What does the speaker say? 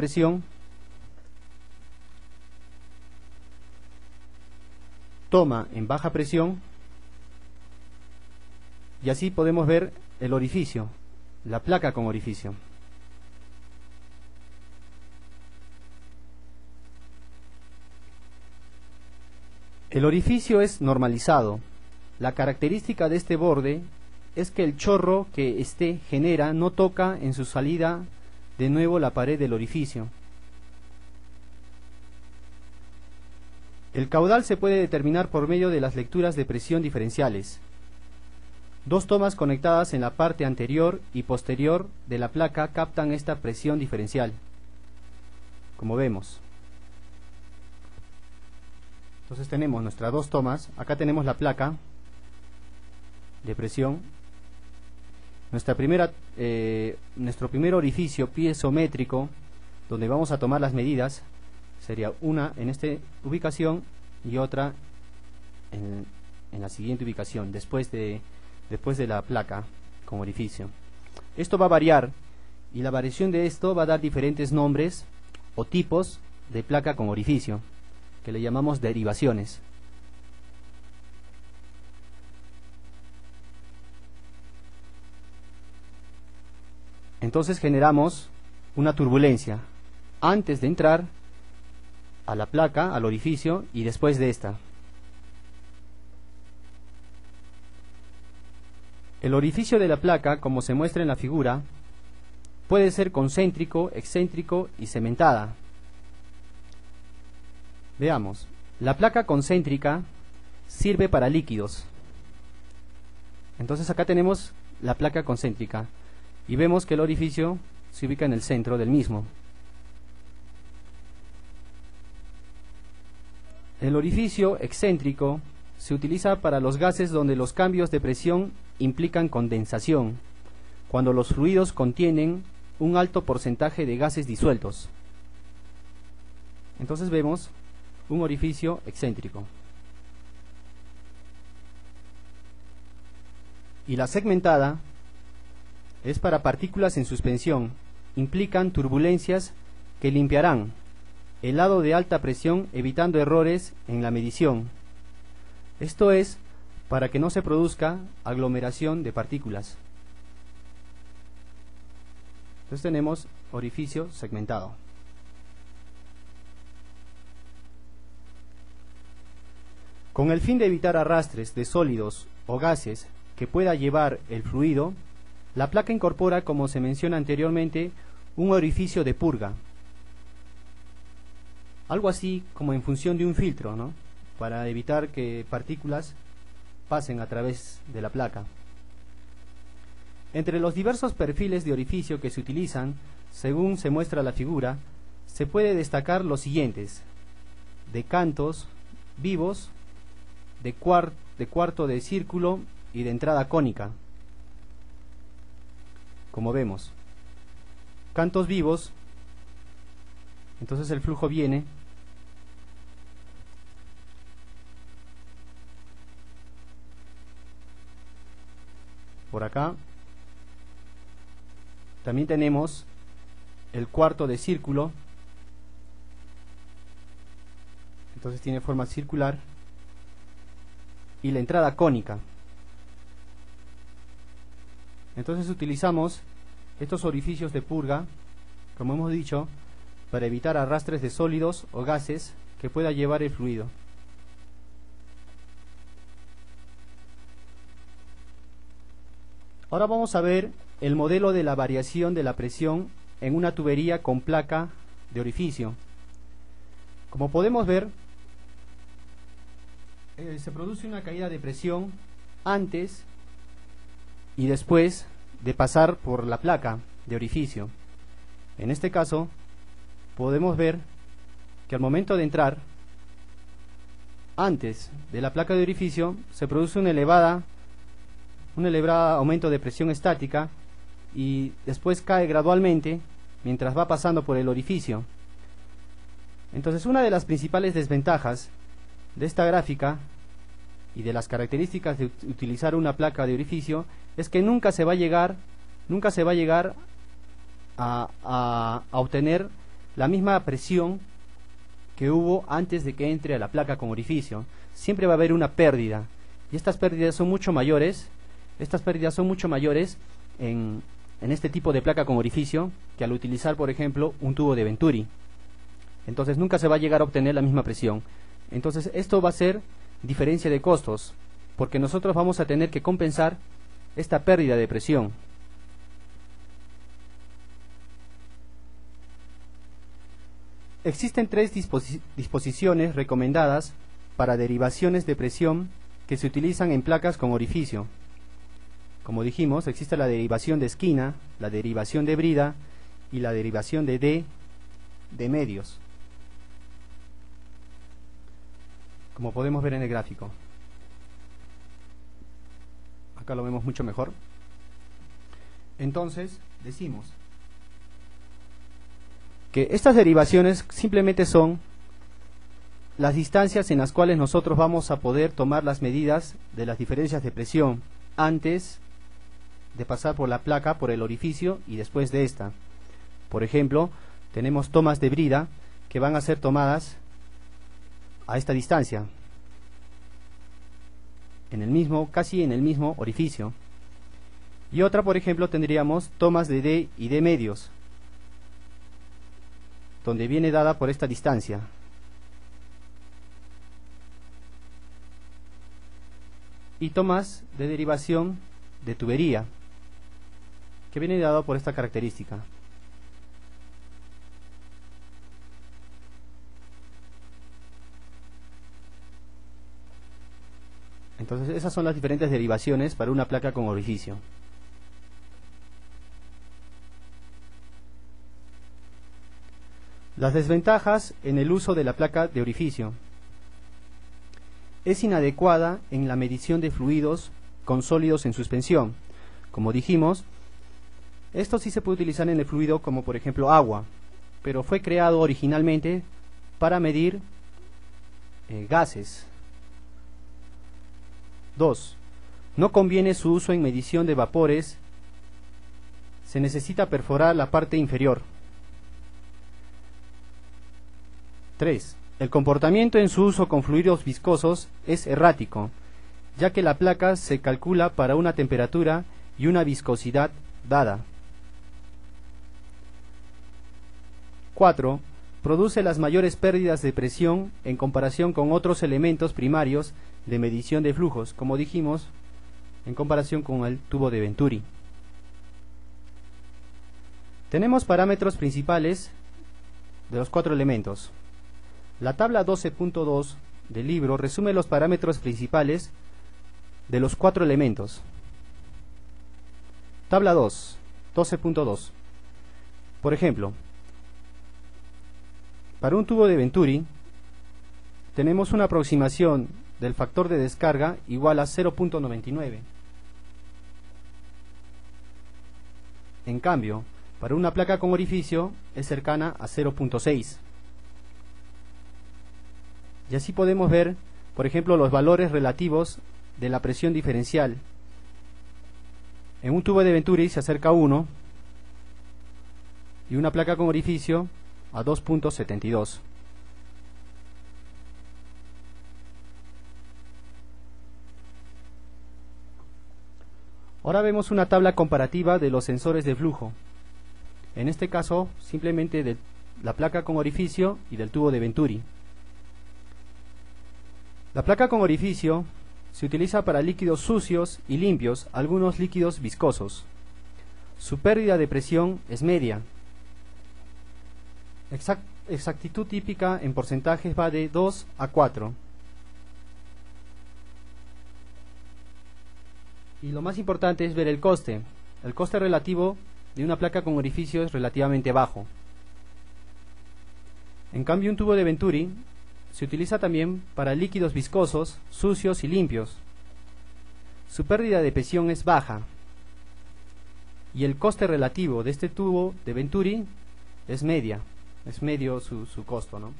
presión, toma en baja presión, y así podemos ver el orificio, la placa con orificio. El orificio es normalizado. La característica de este borde es que el chorro que éste genera no toca en su salida de nuevo la pared del orificio. El caudal se puede determinar por medio de las lecturas de presión diferenciales. Dos tomas conectadas en la parte anterior y posterior de la placa captan esta presión diferencial, como vemos. Entonces tenemos nuestras dos tomas. Acá tenemos la placa de presión. Nuestro primer orificio piezométrico, donde vamos a tomar las medidas, sería una en esta ubicación y otra en la siguiente ubicación, después de la placa con orificio. Esto va a variar, y la variación de esto va a dar diferentes nombres o tipos de placa con orificio, que le llamamos derivaciones. Entonces generamos una turbulencia antes de entrar a la placa, al orificio, y después de esta. El orificio de la placa, como se muestra en la figura, puede ser concéntrico, excéntrico y cementada. Veamos, la placa concéntrica sirve para líquidos. Entonces acá tenemos la placa concéntrica y vemos que el orificio se ubica en el centro del mismo. El orificio excéntrico se utiliza para los gases donde los cambios de presión implican condensación, cuando los fluidos contienen un alto porcentaje de gases disueltos. Entonces vemos un orificio excéntrico. Y la segmentada es para partículas en suspensión, implican turbulencias que limpiarán el lado de alta presión, evitando errores en la medición. Esto es para que no se produzca aglomeración de partículas. Entonces tenemos orificio segmentado. Con el fin de evitar arrastres de sólidos o gases que pueda llevar el fluido, la placa incorpora, como se menciona anteriormente, un orificio de purga. Algo así como en función de un filtro, ¿no?, para evitar que partículas pasen a través de la placa. Entre los diversos perfiles de orificio que se utilizan, según se muestra la figura, se puede destacar los siguientes: de cantos vivos, de cuarto de círculo y de entrada cónica. Como vemos, cantos vivos, entonces el flujo viene por acá. También tenemos el cuarto de círculo, entonces tiene forma circular, y la entrada cónica. Entonces utilizamos estos orificios de purga, como hemos dicho, para evitar arrastres de sólidos o gases que pueda llevar el fluido. Ahora vamos a ver el modelo de la variación de la presión en una tubería con placa de orificio. Como podemos ver, se produce una caída de presión antes y después de pasar por la placa de orificio. En este caso, podemos ver que al momento de entrar, antes de la placa de orificio, se produce un elevado aumento de presión estática y después cae gradualmente mientras va pasando por el orificio. Entonces, una de las principales desventajas de esta gráfica y de las características de utilizar una placa de orificio es que nunca se va a llegar a obtener la misma presión que hubo antes de que entre a la placa con orificio. Siempre va a haber una pérdida, y estas pérdidas son mucho mayores. En este tipo de placa con orificio que al utilizar, por ejemplo, un tubo de Venturi. Entonces nunca se va a llegar a obtener la misma presión. Entonces esto va a ser diferencia de costos, porque nosotros vamos a tener que compensar esta pérdida de presión. Existen tres disposiciones recomendadas para derivaciones de presión que se utilizan en placas con orificio. Como dijimos, existe la derivación de esquina, la derivación de brida y la derivación de D de medios, como podemos ver en el gráfico. Acá lo vemos mucho mejor. Entonces, decimos que estas derivaciones simplemente son las distancias en las cuales nosotros vamos a poder tomar las medidas de las diferencias de presión antes de pasar por la placa, por el orificio, y después de esta. Por ejemplo, tenemos tomas de brida que van a ser tomadas a esta distancia, casi en el mismo orificio. Y otra, por ejemplo, tendríamos tomas de D y D medios, donde viene dada por esta distancia. Y tomas de derivación de tubería, que viene dado por esta característica. Entonces esas son las diferentes derivaciones para una placa con orificio. Las desventajas en el uso de la placa de orificio. Es inadecuada en la medición de fluidos con sólidos en suspensión. Como dijimos, esto sí se puede utilizar en el fluido como por ejemplo agua, pero fue creado originalmente para medir gases. 2. No conviene su uso en medición de vapores. Se necesita perforar la parte inferior. 3. El comportamiento en su uso con fluidos viscosos es errático, ya que la placa se calcula para una temperatura y una viscosidad dada. 4. Produce las mayores pérdidas de presión en comparación con otros elementos primarios de medición de flujos, como dijimos, en comparación con el tubo de Venturi. Tenemos parámetros principales de los 4 elementos. La tabla 12.2 del libro resume los parámetros principales de los 4 elementos. Tabla 2, 12.2. Por ejemplo, para un tubo de Venturi tenemos una aproximación del factor de descarga igual a 0.99. En cambio, para una placa con orificio es cercana a 0.6. Y así podemos ver, por ejemplo, los valores relativos de la presión diferencial. En un tubo de Venturi se acerca a 1 y una placa con orificio a 2.72. Ahora vemos una tabla comparativa de los sensores de flujo. En este caso, simplemente de la placa con orificio y del tubo de Venturi. La placa con orificio se utiliza para líquidos sucios y limpios, algunos líquidos viscosos. Su pérdida de presión es media. Exactitud típica en porcentajes va de 2 a 4. Y lo más importante es ver el coste. El coste relativo de una placa con orificio es relativamente bajo. En cambio, un tubo de Venturi se utiliza también para líquidos viscosos, sucios y limpios. Su pérdida de presión es baja. Y el coste relativo de este tubo de Venturi es media. Es medio su costo, ¿no?